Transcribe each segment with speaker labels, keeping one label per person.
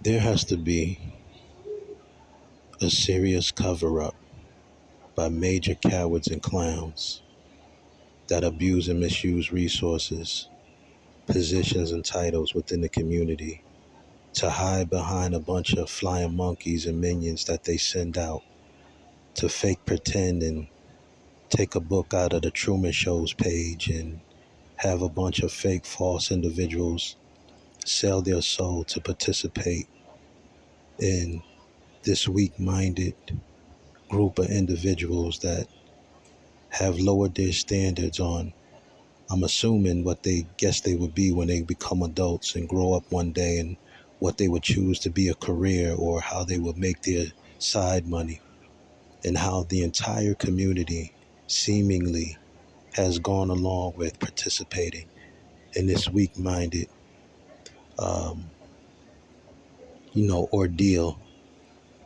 Speaker 1: There has to be a serious cover up by major cowards and clowns that abuse and misuse resources, positions, and titles within the community to hide behind a bunch of flying monkeys and minions that they send out to fake pretend and take a book out of the Truman Show's page and have a bunch of fake false individuals sell their soul to participate in this weak-minded group of individuals that have lowered their standards on, I'm assuming, what they guess they would be when they become adults and grow up one day, and what they would choose to be a career, or how they would make their side money, and how the entire community seemingly has gone along with participating in this weak-minded um, ordeal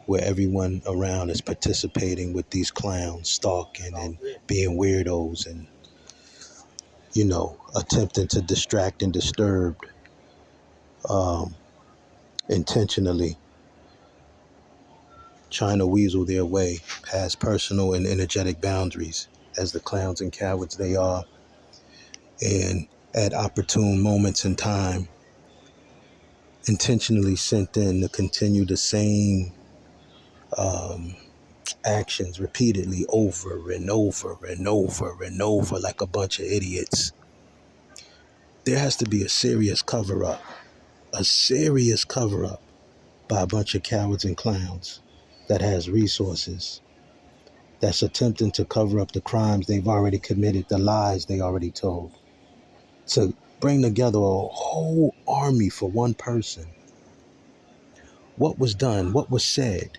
Speaker 1: where everyone around is participating with these clowns, stalking and being weirdos, and attempting to distract and disturb, um, intentionally trying to weasel their way past personal and energetic boundaries as the clowns and cowards they are, and at opportune moments in time intentionally sent in to continue the same um, actions repeatedly over and over and over and over like a bunch of idiots. There has to be a serious cover up by a bunch of cowards and clowns that has resources, that's attempting to cover up the crimes they've already committed, the lies they already told, to bring together a whole army for one person. What was done, what was said,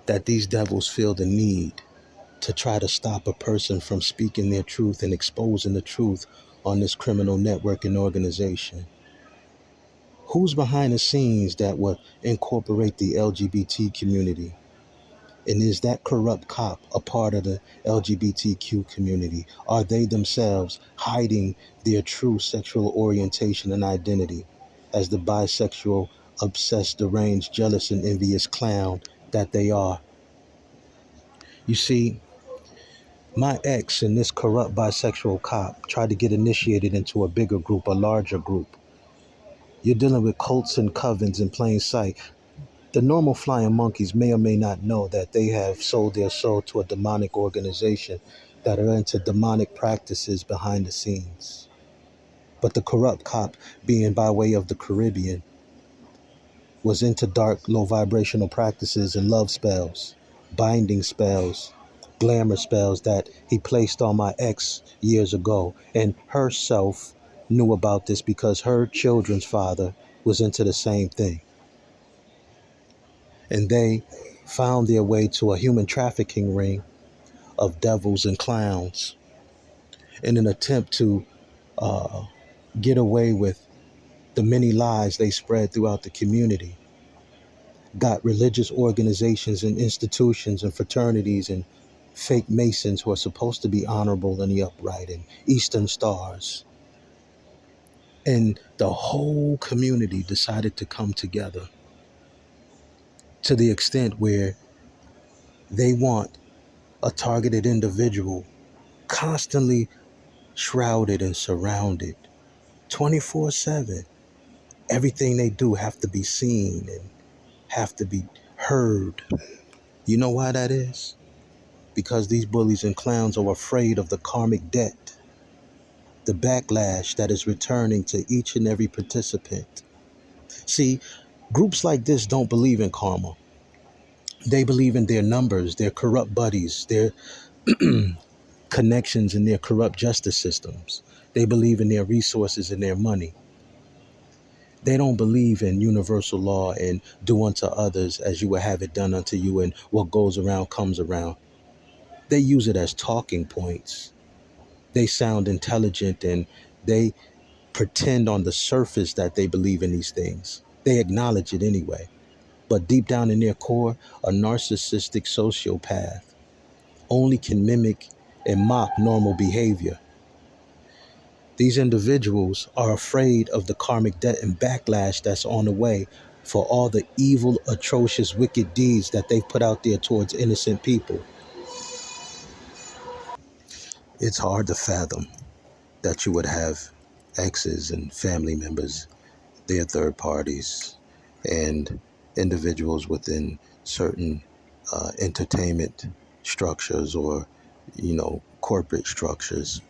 Speaker 1: that these devils feel the need to try to stop a person from speaking their truth and exposing the truth on this criminal network and organization? Who's behind the scenes that will incorporate the LGBT community? And is that corrupt cop a part of the LGBTQ community? Are they themselves hiding their true sexual orientation and identity as the bisexual, obsessed, deranged, jealous, and envious clown that they are? You see, my ex and this corrupt bisexual cop tried to get initiated into a bigger group, a larger group. You're dealing with cults and covens in plain sight. The normal flying monkeys may or may not know that they have sold their soul to a demonic organization that are into demonic practices behind the scenes. But the corrupt cop, being by way of the Caribbean, was into dark, low vibrational practices and love spells, binding spells, glamour spells that he placed on my ex years ago. And herself knew about this because her children's father was into the same thing. And they found their way to a human trafficking ring of devils and clowns in an attempt to uh, get away with the many lies they spread throughout the community. Got religious organizations and institutions and fraternities and fake Masons who are supposed to be honorable and the upright, and Eastern Stars. And the whole community decided to come together to the extent where they want a targeted individual constantly shrouded and surrounded 24/7. Everything they do have to be seen and have to be heard. You know why that is? Because these bullies and clowns are afraid of the karmic debt, the backlash that is returning to each and every participant. See, groups like this don't believe in karma. They believe in their numbers, their corrupt buddies, their connections, and their corrupt justice systems. They believe in their resources and their money. They don't believe in universal law and do unto others as you would have it done unto you, and what goes around comes around. They use it as talking points. They sound intelligent and they pretend on the surface that they believe in these things. They acknowledge it anyway. But deep down in their core, a narcissistic sociopath only can mimic and mock normal behavior. These individuals are afraid of the karmic debt and backlash that's on the way for all the evil, atrocious, wicked deeds that they've put out there towards innocent people. It's hard to fathom that you would have exes and family members, their third parties, and individuals within certain entertainment structures or, corporate structures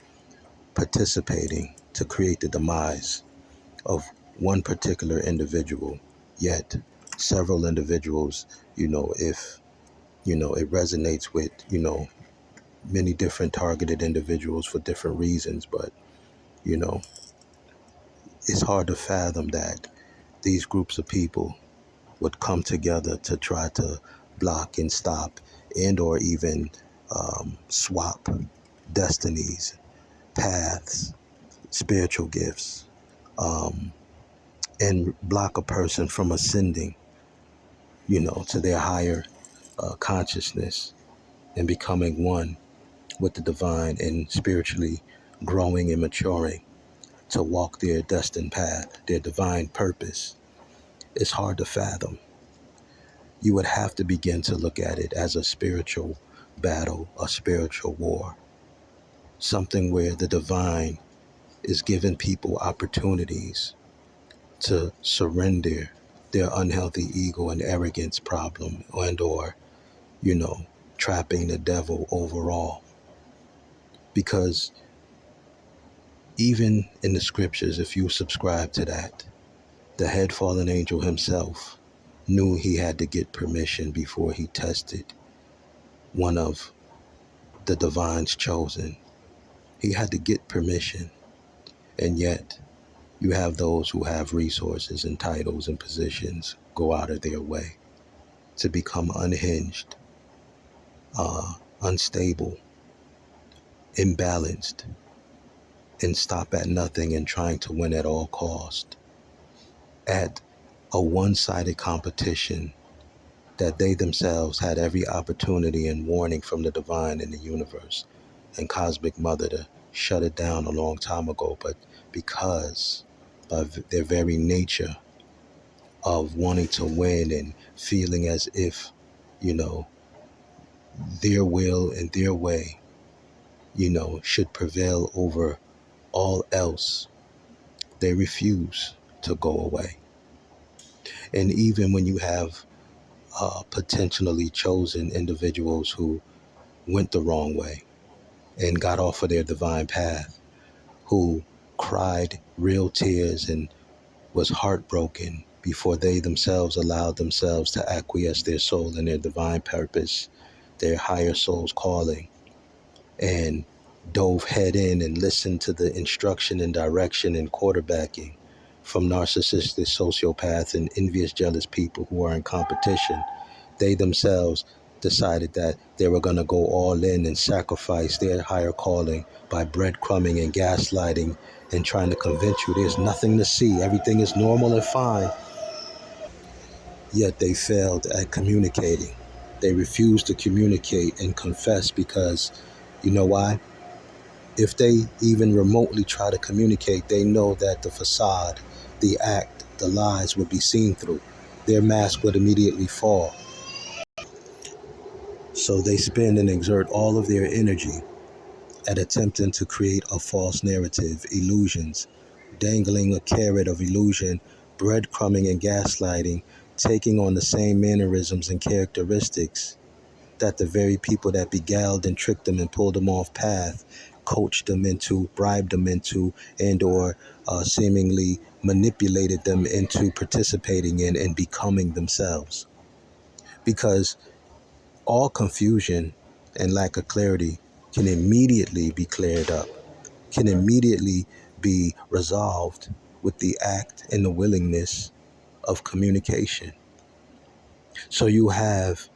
Speaker 1: participating to create the demise of one particular individual, yet several individuals, if, it resonates with, many different targeted individuals for different reasons, but, you know, it's hard to fathom that these groups of people would come together to try to block and stop and or even swap destinies, paths, spiritual gifts, um, and block a person from ascending, to their higher consciousness and becoming one with the divine and spiritually growing and maturing to walk their destined path, their divine purpose. It's hard to fathom. You would have to begin to look at it as a spiritual battle, a spiritual war, something where the divine is giving people opportunities to surrender their unhealthy ego and arrogance problem and or, you know, trapping the devil overall. Because even in the scriptures, if you subscribe to that, the head fallen angel himself knew he had to get permission before he tested one of the divine's chosen. He had to get permission. And yet, you have those who have resources and titles and positions go out of their way to become unhinged, unstable, imbalanced, and stop at nothing and trying to win at all cost at a one-sided competition that they themselves had every opportunity and warning from the divine in the universe and cosmic mother to shut it down a long time ago. But because of their very nature of wanting to win and feeling as if, you know, their will and their way, should prevail over all else, they refuse to go away. And even when you have potentially chosen individuals who went the wrong way and got off of their divine path, who cried real tears and was heartbroken before they themselves allowed themselves to acquiesce their soul in their divine purpose, their higher soul's calling, and dove head in and listened to the instruction and direction and quarterbacking from narcissistic sociopaths and envious, jealous people who are in competition. They themselves decided that they were going to go all in and sacrifice their higher calling by breadcrumbing and gaslighting and trying to convince you there's nothing to see, everything is normal and fine. Yet they failed at communicating. They refused to communicate and confess because, you know why? If they even remotely try to communicate, they know that the facade, the act, the lies would be seen through. Their mask would immediately fall. So they spend and exert all of their energy at attempting to create a false narrative, illusions, dangling a carrot of illusion, breadcrumbing and gaslighting, taking on the same mannerisms and characteristics that the very people that beguiled and tricked them and pulled them off path, coached them into, bribed them into, and or seemingly manipulated them into participating in and becoming themselves. Because all confusion and lack of clarity can immediately be cleared up, can immediately be resolved with the act and the willingness of communication. So you have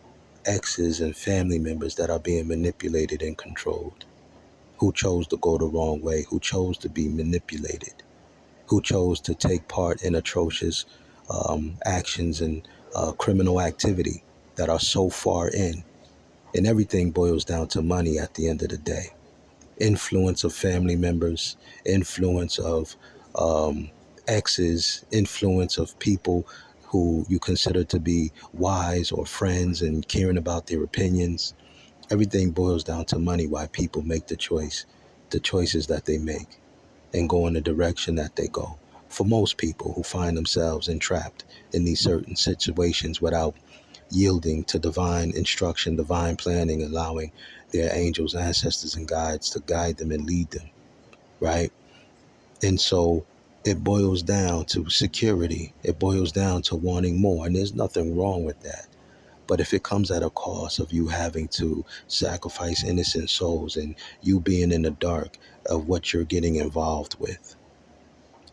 Speaker 1: exes and family members that are being manipulated and controlled, who chose to go the wrong way, who chose to be manipulated, who chose to take part in atrocious actions and criminal activity that are so far in. And everything boils down to money at the end of the day. Influence of family members, influence of exes, influence of people who you consider to be wise or friends and caring about their opinions. Everything boils down to money, why people make the choices that they make and go in the direction that they go. For most people who find themselves entrapped in these certain situations without yielding to divine instruction, divine planning, allowing their angels, ancestors, and guides to guide them and lead them, right? And so it boils down to security. It boils down to wanting more. And there's nothing wrong with that. But if it comes at a cost of you having to sacrifice innocent souls and you being in the dark of what you're getting involved with,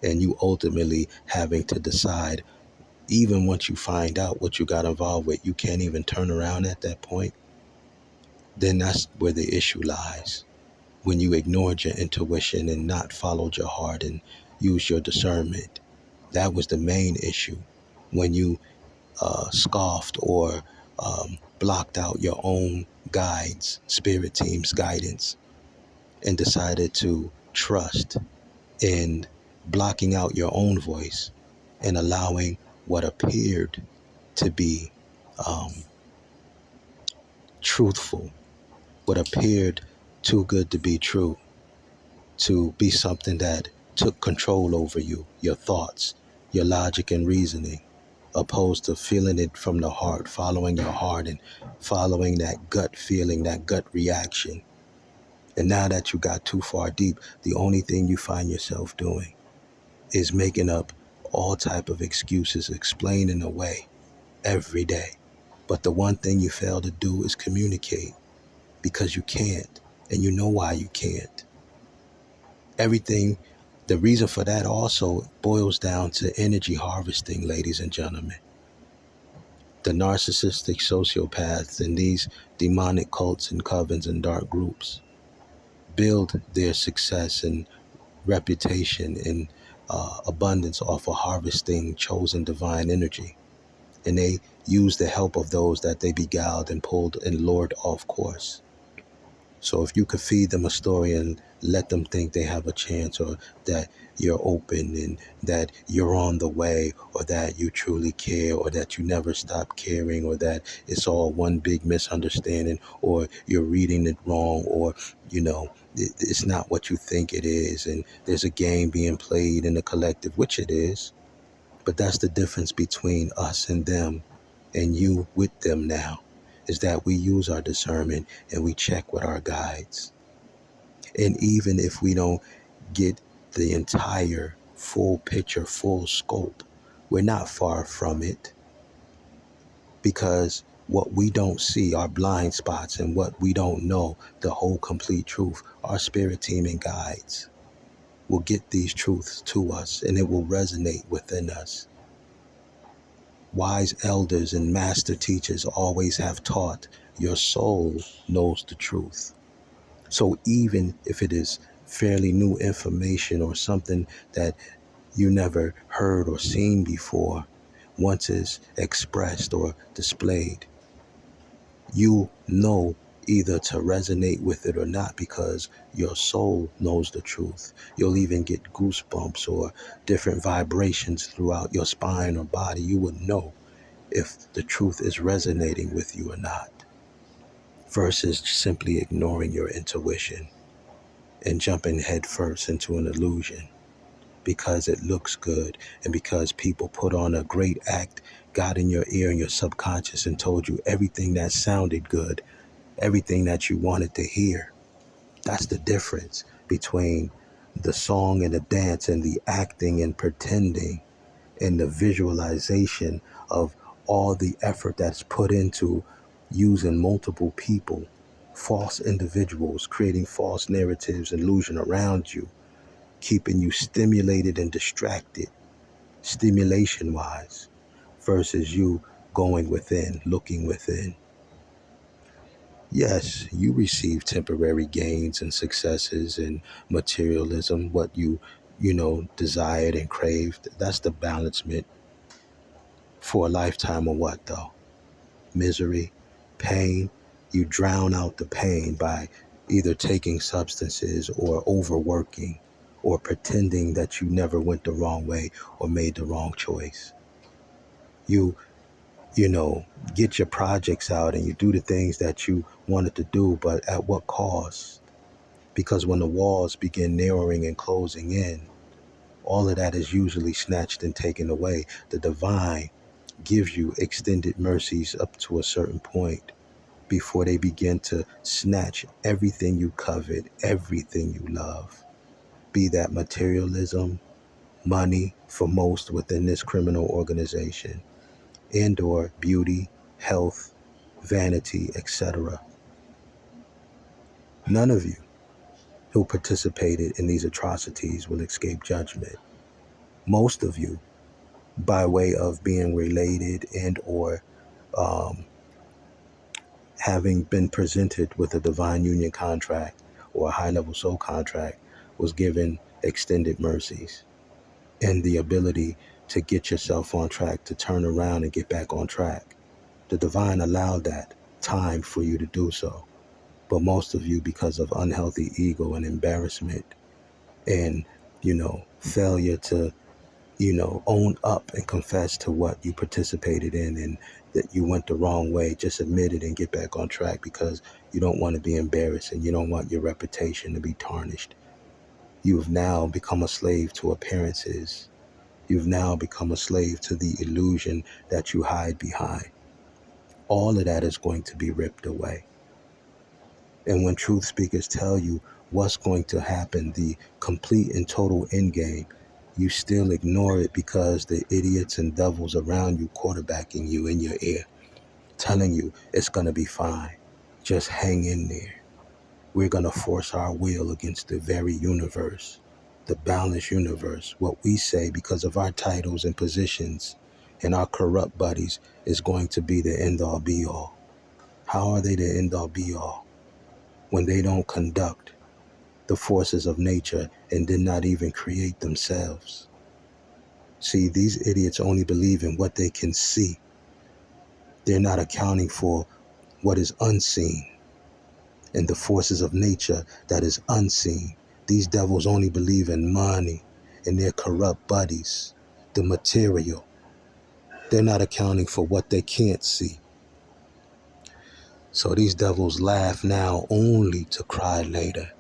Speaker 1: and you ultimately having to decide, even once you find out what you got involved with, you can't even turn around at that point, then that's where the issue lies. When you ignored your intuition and not followed your heart and used your discernment, that was the main issue. When you scoffed or blocked out your own guides, spirit team's guidance, and decided to trust in blocking out your own voice and allowing what appeared to be um, truthful, what appeared too good to be true, to be something that took control over you, your thoughts, your logic and reasoning, opposed to feeling it from the heart, following your heart and following that gut feeling, that gut reaction. And now that you got too far deep, the only thing you find yourself doing is making up all type of excuses, explaining away every day. But the one thing you fail to do is communicate, because you can't, and you know why you can't. Everything, the reason for that also boils down to energy harvesting, ladies and gentlemen. The narcissistic sociopaths and these demonic cults and covens and dark groups build their success and reputation and abundance off of harvesting chosen divine energy. And they use the help of those that they beguiled and pulled and lured off course. So if you could feed them a story and let them think they have a chance, or that you're open and that you're on the way, or that you truly care, or that you never stop caring, or that it's all one big misunderstanding, or you're reading it wrong, or, it's not what you think it is, and there's a game being played in the collective, which it is. But that's the difference between us and them, and you with them now, is that we use our discernment and we check with our guides. And even if we don't get the entire full picture, full scope, we're not far from it, because what we don't see, our blind spots, and what we don't know, the whole complete truth, our spirit team and guides will get these truths to us, and it will resonate within us. Wise elders and master teachers always have taught your soul knows the truth. So even if it is fairly new information or something that you never heard or seen before, once it's expressed or displayed, you know either to resonate with it or not, because your soul knows the truth. You'll even get goosebumps or different vibrations throughout your spine or body. You would know if the truth is resonating with you or not, versus simply ignoring your intuition and jumping headfirst into an illusion because it looks good and because people put on a great act, got in your ear and your subconscious and told you everything that sounded good, everything that you wanted to hear. That's the difference between the song and the dance and the acting and pretending and the visualization of all the effort that's put into using multiple people, false individuals, creating false narratives, illusion around you, keeping you stimulated and distracted, stimulation wise, versus you going within, looking within. Yes, you receive temporary gains and successes and materialism, what you desired and craved. That's the balancement for a lifetime of what though? Misery, pain. You drown out the pain by either taking substances or overworking or pretending that you never went the wrong way or made the wrong choice. You, you know, get your projects out and you do the things that you wanted to do, but at what cost? Because when the walls begin narrowing and closing in, all of that is usually snatched and taken away. The divine gives you extended mercies up to a certain point before they begin to snatch everything you covet, everything you love, be that materialism, money for most within this criminal organization, and or beauty, health, vanity, etc. None of you who participated in these atrocities will escape judgment. Most of you, by way of being related and or um, having been presented with a divine union contract or a high-level soul contract, was given extended mercies and the ability to get yourself on track, to turn around and get back on track. The divine allowed that time for you to do so. But most of you, because of unhealthy ego and embarrassment and, failure to, own up and confess to what you participated in and that you went the wrong way, just admit it and get back on track because you don't want to be embarrassed and you don't want your reputation to be tarnished. You've now become a slave to appearances. You've now become a slave to the illusion that you hide behind. All of that is going to be ripped away. And when truth speakers tell you what's going to happen, the complete and total end game, you still ignore it because the idiots and devils around you quarterbacking you in your ear, telling you it's going to be fine. Just hang in there. We're going to force our will against the very universe, the balanced universe. What we say because of our titles and positions and our corrupt buddies is going to be the end all be all. How are they the end all be all when they don't conduct the forces of nature and did not even create themselves? See, these idiots only believe in what they can see. They're not accounting for what is unseen and the forces of nature that is unseen. These devils only believe in money and their corrupt buddies, the material. They're not accounting for what they can't see. So these devils laugh now only to cry later.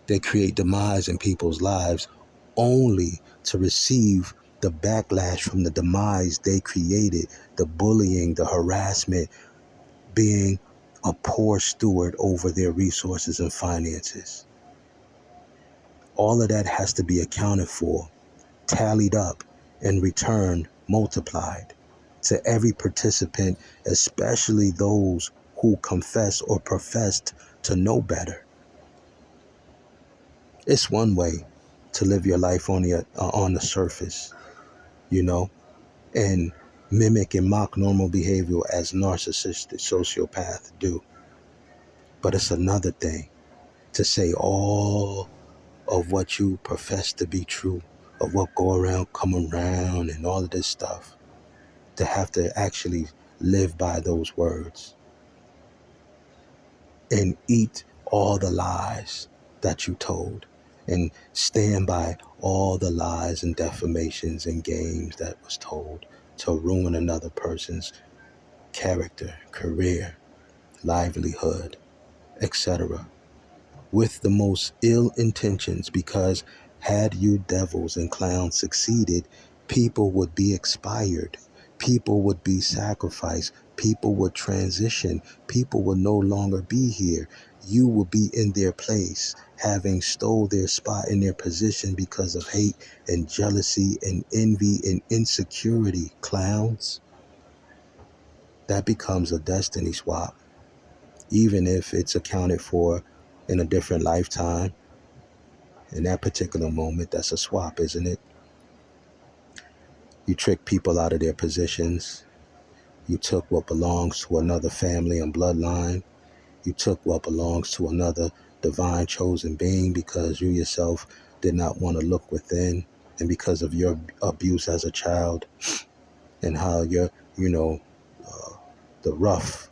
Speaker 1: They create demise in people's lives only to receive the backlash from the demise they created, the bullying, the harassment, being a poor steward over their resources and finances. All of that has to be accounted for, tallied up, and returned multiplied to every participant, especially those who confess or professed to know better. It's one way to live your life on the surface, and mimic and mock normal behavior as narcissistic sociopaths do. But it's another thing to say all of what you profess to be true, of what go around, come around, and all of this stuff, to have to actually live by those words and eat all the lies that you told and stand by all the lies and defamations and games that was told to ruin another person's character, career, livelihood, etc. with the most ill intentions, because had you devils and clowns succeeded, people would be expired, people would be sacrificed, people would transition, people would no longer be here. You would be in their place, having stole their spot in their position because of hate and jealousy and envy and insecurity. Clowns. That becomes a destiny swap, even if it's accounted for in a different lifetime. In that particular moment, that's a swap, isn't it? You trick people out of their positions. You took what belongs to another family and bloodline. You took what belongs to another divine chosen being because you yourself did not want to look within, and because of your abuse as a child and how your, the rough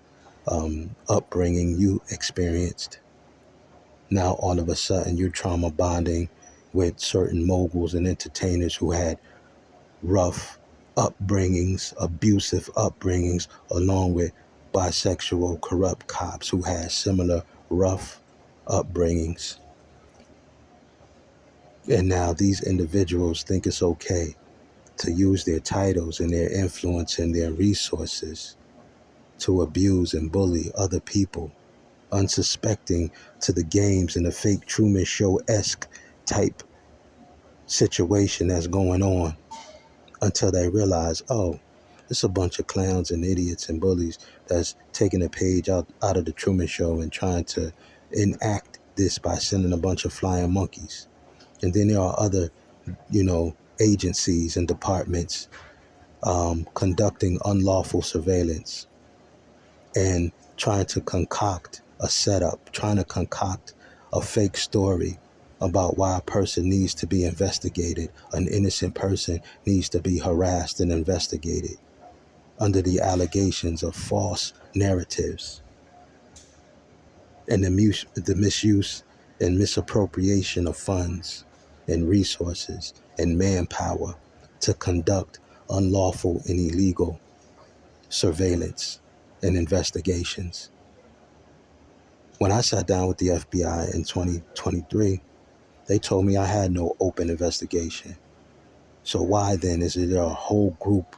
Speaker 1: upbringing you experienced. Now, all of a sudden, you're trauma bonding with certain moguls and entertainers who had rough upbringings, abusive upbringings, along with bisexual, corrupt cops who had similar rough upbringings. And now these individuals think it's okay to use their titles and their influence and their resources to abuse and bully other people, unsuspecting to the games and the fake Truman Show-esque type situation that's going on, until they realize, oh, it's a bunch of clowns and idiots and bullies that's taking a page out of the Truman Show and trying to enact this by sending a bunch of flying monkeys. And then there are other, agencies and departments conducting unlawful surveillance and trying to concoct a setup, trying to concoct a fake story about why a person needs to be investigated. An innocent person needs to be harassed and investigated under the allegations of false narratives and the misuse and misappropriation of funds and resources and manpower to conduct unlawful and illegal surveillance and investigations. When I sat down with the FBI in 2023, they told me I had no open investigation. So why then is there a whole group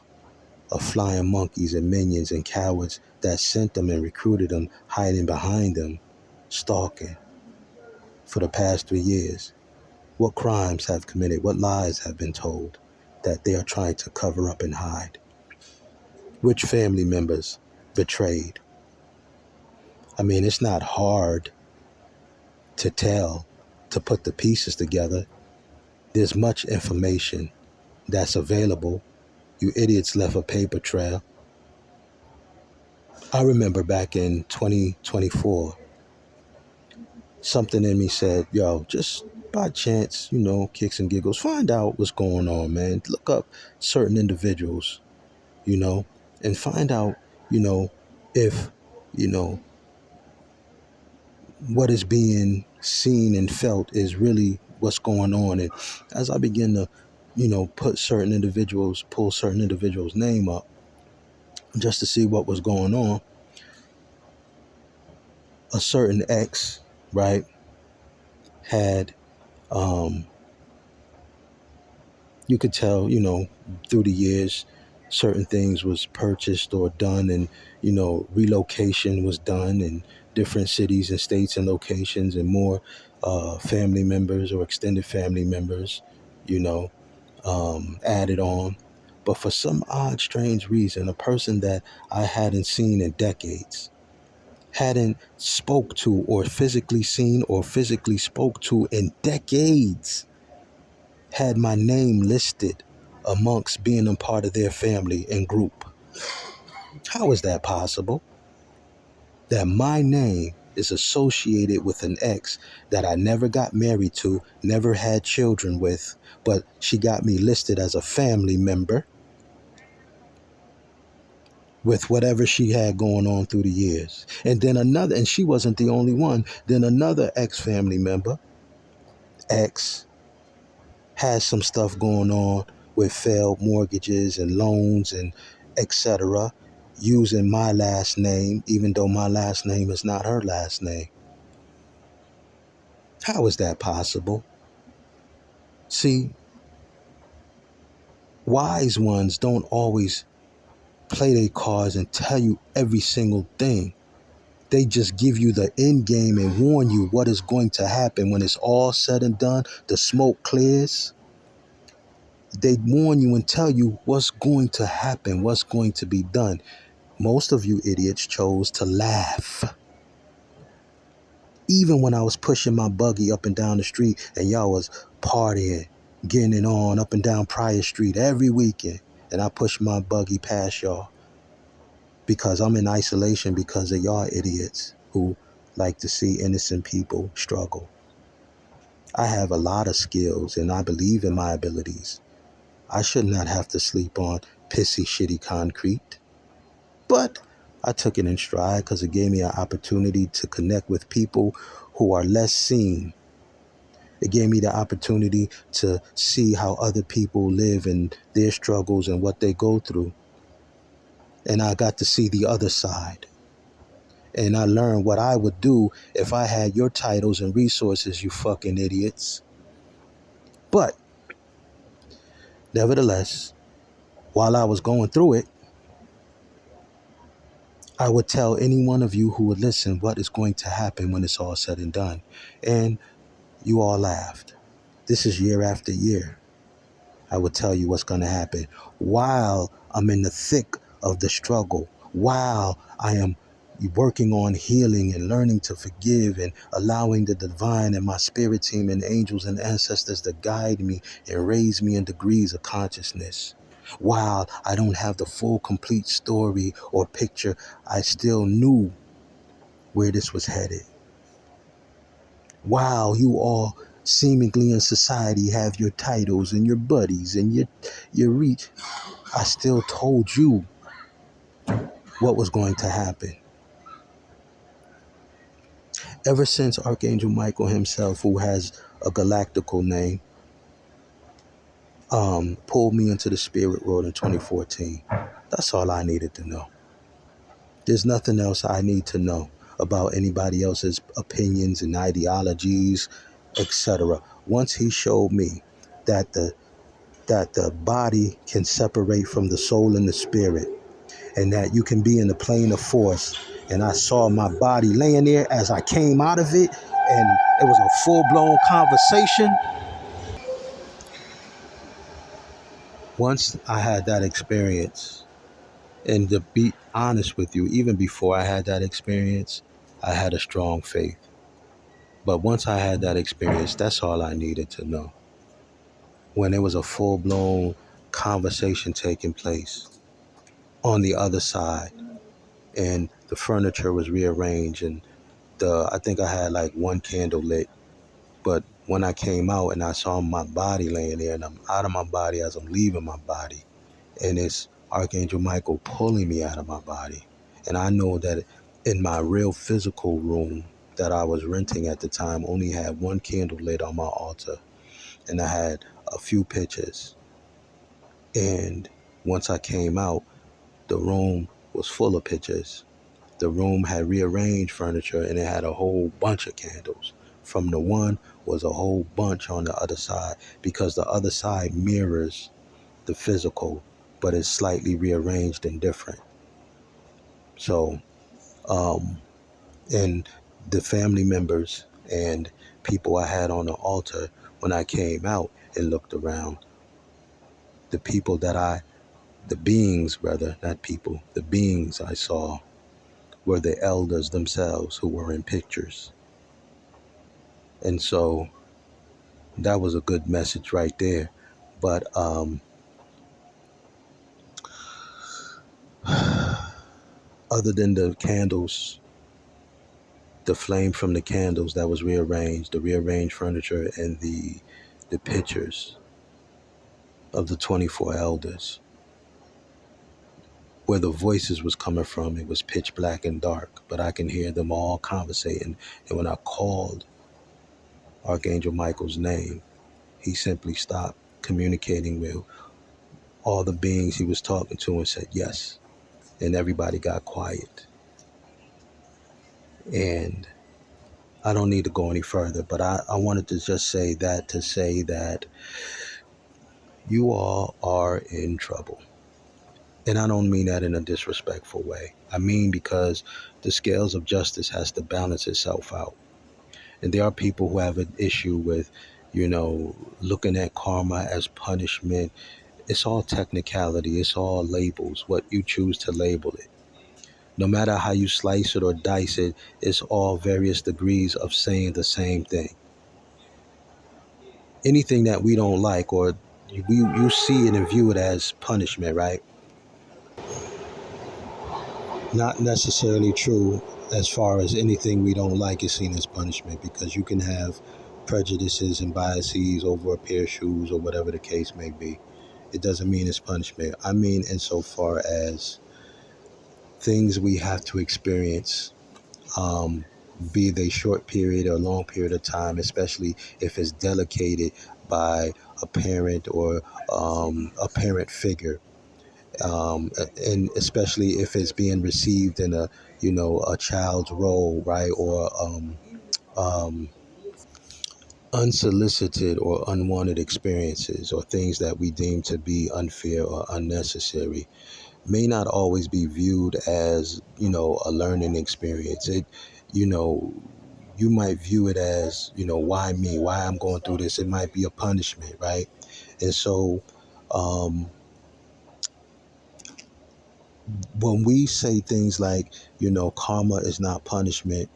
Speaker 1: of flying monkeys and minions and cowards that sent them and recruited them, hiding behind them, stalking for the past 3 years? What crimes have committed? What lies have been told that they are trying to cover up and hide? Which family members betrayed? I mean, it's not hard to tell, to put the pieces together. There's much information that's available. You idiots left a paper trail. I remember back in 2024, something in me said, yo, just by chance, kicks and giggles, find out what's going on, man. Look up certain individuals, and find out, if, what is being seen and felt is really what's going on. And as I begin to, pull certain individuals' name up just to see what was going on, a certain ex, right, had, you could tell, through the years, certain things was purchased or done, and, relocation was done in different cities and states and locations, and more family members or extended family members, added on. But for some odd, strange reason, a person that I hadn't seen in decades, hadn't spoke to or physically seen or physically spoke to in decades, had my name listed amongst being a part of their family and group. How is that possible? That my name is associated with an ex that I never got married to, never had children with, but she got me listed as a family member with whatever she had going on through the years. And then another, and she wasn't the only one, then another ex-family member, ex, has some stuff going on with failed mortgages and loans and etc., using my last name, even though my last name is not her last name. How is that possible? See, wise ones don't always play their cards and tell you every single thing. They just give you the end game and warn you what is going to happen when it's all said and done. The smoke clears. They warn you and tell you what's going to happen, what's going to be done. Most of you idiots chose to laugh. Even when I was pushing my buggy up and down the street and y'all was partying, getting it on up and down Pryor Street every weekend, and I pushed my buggy past y'all because I'm in isolation because of y'all idiots who like to see innocent people struggle. I have a lot of skills and I believe in my abilities. I should not have to sleep on pissy, shitty concrete. But I took it in stride because it gave me an opportunity to connect with people who are less seen It gave me the opportunity to see how other people live and their struggles and what they go through. And I got to see the other side. And I learned what I would do if I had your titles and resources, you fucking idiots. But nevertheless, while I was going through it, I would tell any one of you who would listen what is going to happen when it's all said and done. And you all laughed. This is year after year. I would tell you what's going to happen while I'm in the thick of the struggle, while I am working on healing and learning to forgive and allowing the divine and my spirit team and angels and ancestors to guide me and raise me in degrees of consciousness. While I don't have the full complete story or picture, I still knew where this was headed. While you all seemingly in society have your titles and your buddies and your reach, I still told you what was going to happen. Ever since Archangel Michael himself, who has a galactical name, pulled me into the spirit world in 2014. That's all I needed to know. There's nothing else I need to know about anybody else's opinions and ideologies, etc. Once he showed me that the body can separate from the soul and the spirit, and that you can be in the plane of force. And I saw my body laying there as I came out of it, and it was a full-blown conversation. Once I had that experience, and to be honest with you, even before I had that experience, I had a strong faith. But once I had that experience, that's all I needed to know. When there was a full-blown conversation taking place on the other side, and the furniture was rearranged, and I think I had like one candle lit, but when I came out and I saw my body laying there, and I'm out of my body as I'm leaving my body, and it's Archangel Michael pulling me out of my body. And I know that in my real physical room that I was renting at the time only had one candle lit on my altar, and I had a few pictures. And once I came out, the room was full of pictures. The room had rearranged furniture, and it had a whole bunch of candles. From the one was a whole bunch on the other side, because the other side mirrors the physical, but it's slightly rearranged and different. So, and the family members and people I had on the altar, when I came out and looked around, the beings rather, not people, the beings I saw were the elders themselves who were in pictures. And so that was a good message right there. But other than the candles, the flame from the candles that was rearranged, the rearranged furniture, and the pictures of the 24 elders, where the voices was coming from, it was pitch black and dark, but I can hear them all conversating. And when I called Archangel Michael's name, he simply stopped communicating with all the beings he was talking to and said yes. And everybody got quiet. And I don't need to go any further, but I wanted to just say that to say that you all are in trouble. And I don't mean that in a disrespectful way. I mean because the scales of justice has to balance itself out. And there are people who have an issue with, looking at karma as punishment. It's all technicality. It's all labels, what you choose to label it. No matter how you slice it or dice it, it's all various degrees of saying the same thing. Anything that we don't like, or you see it and view it as punishment, right? Not necessarily true as far as anything we don't like is seen as punishment, because you can have prejudices and biases over a pair of shoes or whatever the case may be. It doesn't mean it's punishment. I mean insofar as things we have to experience be they short period or long period of time, especially if it's delegated by a parent or a parent figure, and especially if it's being received in a a child's role, right, or um, unsolicited or unwanted experiences or things that we deem to be unfair or unnecessary may not always be viewed as a learning experience. It you know you might view it as why me, why I'm going through this. It might be a punishment, right? And so um when we say things like karma is not punishment,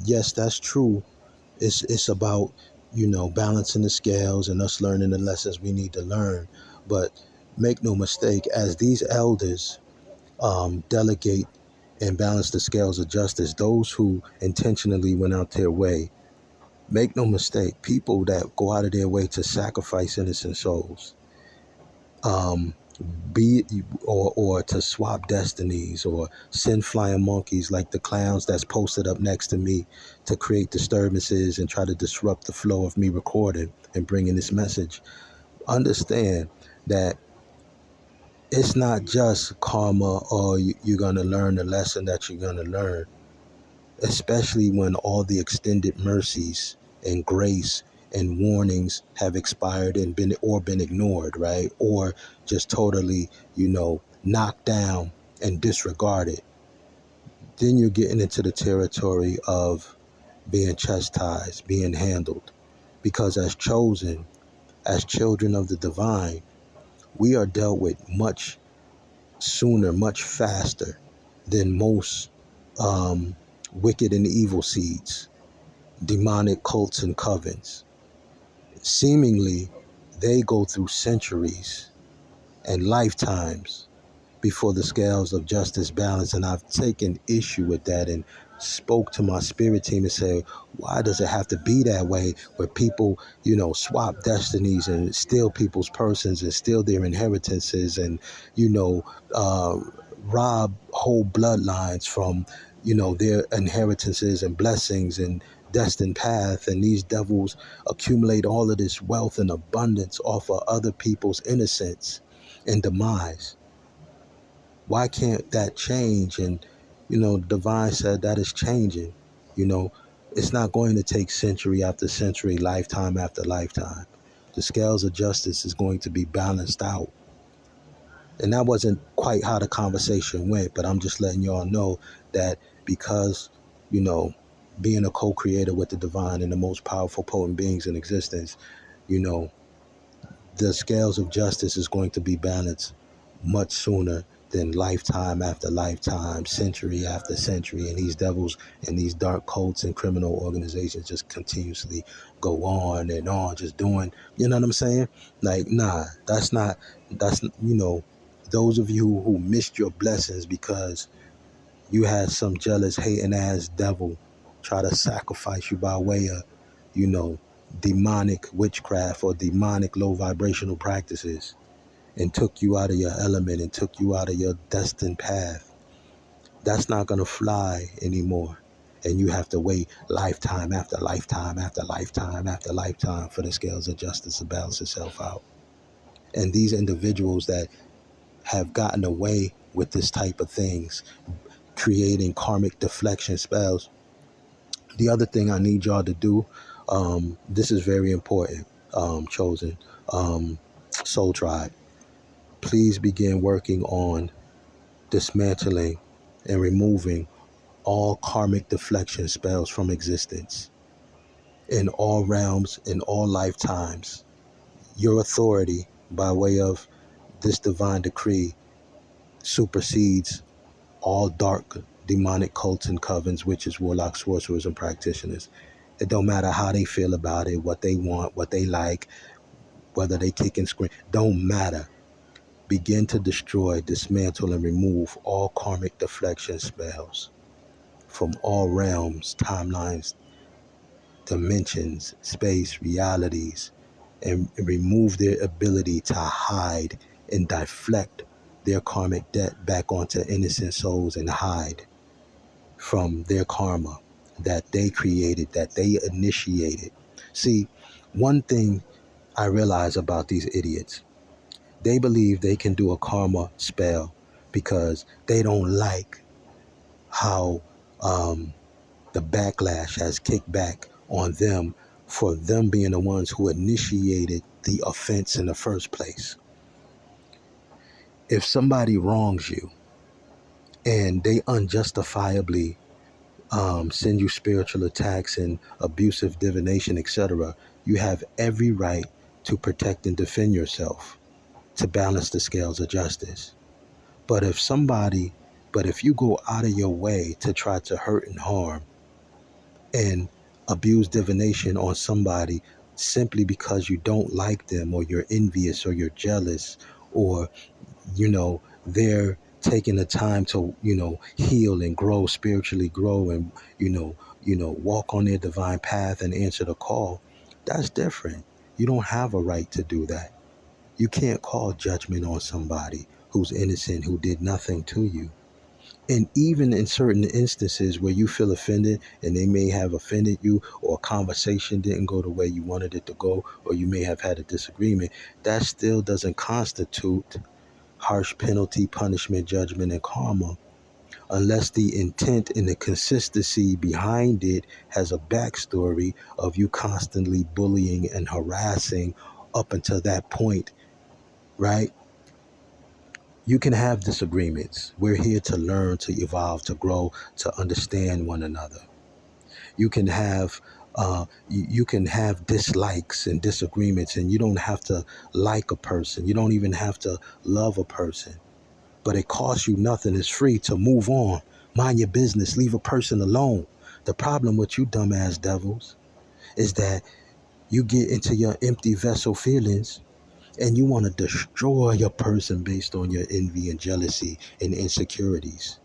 Speaker 1: yes, that's true. It's about balancing the scales and us learning the lessons we need to learn. But make no mistake, as these elders delegate and balance the scales of justice, those who intentionally went out their way, make no mistake, people that go out of their way to sacrifice innocent souls, um, be or to swap destinies or send flying monkeys like the clowns that's posted up next to me to create disturbances and try to disrupt the flow of me recording and bringing this message. Understand that it's not just karma, or you're going to learn the lesson that you're going to learn, especially when all the extended mercies and grace and warnings have expired and been ignored, right? Or just totally, knocked down and disregarded. Then you're getting into the territory of being chastised, being handled. Because as chosen, as children of the divine, we are dealt with much sooner, much faster than most wicked and evil seeds, demonic cults and covens. Seemingly, they go through centuries and lifetimes before the scales of justice balance. And I've taken issue with that and spoke to my spirit team and said, why does it have to be that way, where people, swap destinies and steal people's persons and steal their inheritances and, you know, uh, rob whole bloodlines from, their inheritances and blessings and destined path. And these devils accumulate all of this wealth and abundance off of other people's innocence and demise. Why can't that change? And divine said that is changing. you know it's not going to take century after century, lifetime after lifetime. The scales of justice is going to be balanced out. And that wasn't quite how the conversation went, but I'm just letting y'all know that, because you know being a co-creator with the divine and the most powerful potent beings in existence, you know the scales of justice is going to be balanced much sooner than lifetime after lifetime, century after century. And these devils and these dark cults and criminal organizations just continuously go on and on, just doing, you know what I'm saying? Like, nah, that's, those of you who missed your blessings because you had some jealous, hating ass devil try to sacrifice you by way of, you know, demonic witchcraft or demonic low vibrational practices, and took you out of your element and took you out of your destined path. That's not going to fly anymore. And you have to wait lifetime after lifetime after lifetime after lifetime for the scales of justice to balance itself out. And these individuals that have gotten away with this type of things, creating karmic deflection spells. The other thing I need y'all to do, this is very important, chosen soul tribe. Please begin working on dismantling and removing all karmic deflection spells from existence in all realms, in all lifetimes. Your authority, by way of this divine decree, supersedes all dark demonic cults and covens, witches, warlocks, sorcerers, and practitioners. It don't matter how they feel about it, what they want, what they like, whether they kick and scream. Don't matter. Begin to destroy, dismantle, and remove all karmic deflection spells from all realms, timelines, dimensions, space, realities, and remove their ability to hide and deflect their karmic debt back onto innocent souls and hide from their karma. that they created, that they initiated. See, one thing I realize about these idiots, they believe they can do a karma spell because they don't like how the backlash has kicked back on them for them being the ones who initiated the offense in the first place. If somebody wrongs you and they unjustifiably send you spiritual attacks and abusive divination, etc., you have every right to protect and defend yourself to balance the scales of justice. But if you go out of your way to try to hurt and harm and abuse divination on somebody simply because you don't like them, or you're envious, or you're jealous, or they're taking the time to heal and grow spiritually, grow and walk on their divine path and answer the call, that's different. You don't have a right to do that. You can't call judgment on somebody who's innocent, who did nothing to you. And even in certain instances where you feel offended and they may have offended you, or a conversation didn't go the way you wanted it to go, or you may have had a disagreement, that still doesn't constitute harsh penalty, punishment, judgment, and karma, unless the intent and the consistency behind it has a backstory of you constantly bullying and harassing up until that point, right? You can have disagreements. We're here to learn, to evolve, to grow, to understand one another. You can have you can have dislikes and disagreements, and you don't have to like a person. You don't even have to love a person. But it costs you nothing. It's free to move on. Mind your business. Leave a person alone. The problem with you dumbass devils is that you get into your empty vessel feelings and you want to destroy your person based on your envy and jealousy and insecurities.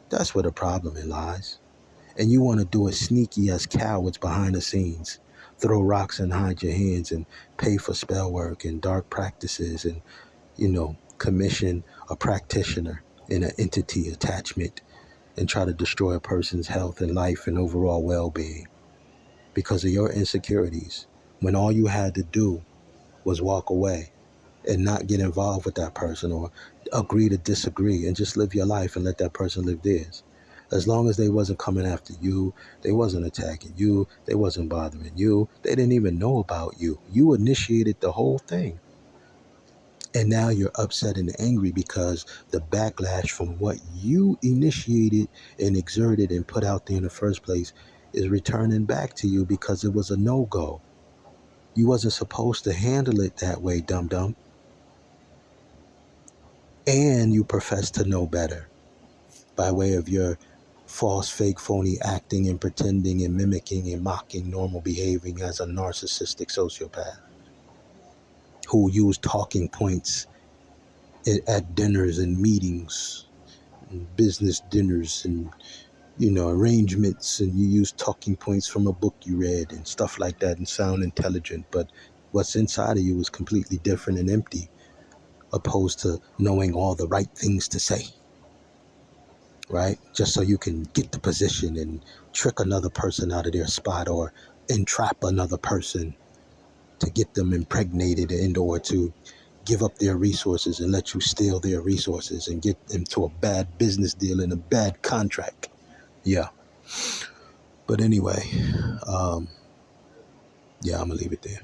Speaker 1: That's where the problem lies. And you want to do it sneaky as cowards behind the scenes. Throw rocks and hide your hands and pay for spell work and dark practices and, commission a practitioner in an entity attachment and try to destroy a person's health and life and overall well-being because of your insecurities, when all you had to do was walk away and not get involved with that person, or agree to disagree and just live your life and let that person live theirs. As long as they wasn't coming after you, they wasn't attacking you, they wasn't bothering you, they didn't even know about you. You initiated the whole thing. And now you're upset and angry because the backlash from what you initiated and exerted and put out there in the first place is returning back to you because it was a no-go. You wasn't supposed to handle it that way, dum-dum. And you profess to know better by way of your false, fake, phony acting and pretending and mimicking and mocking normal behaving as a narcissistic sociopath who used talking points at dinners and meetings and business dinners and arrangements, and you use talking points from a book you read and stuff like that and sound intelligent, but what's inside of you is completely different and empty, opposed to knowing all the right things to say, right? Just so you can get the position and trick another person out of their spot, or entrap another person to get them impregnated and or to give up their resources and let you steal their resources and get them to a bad business deal and a bad contract. Yeah. But anyway, yeah, I'm gonna leave it there.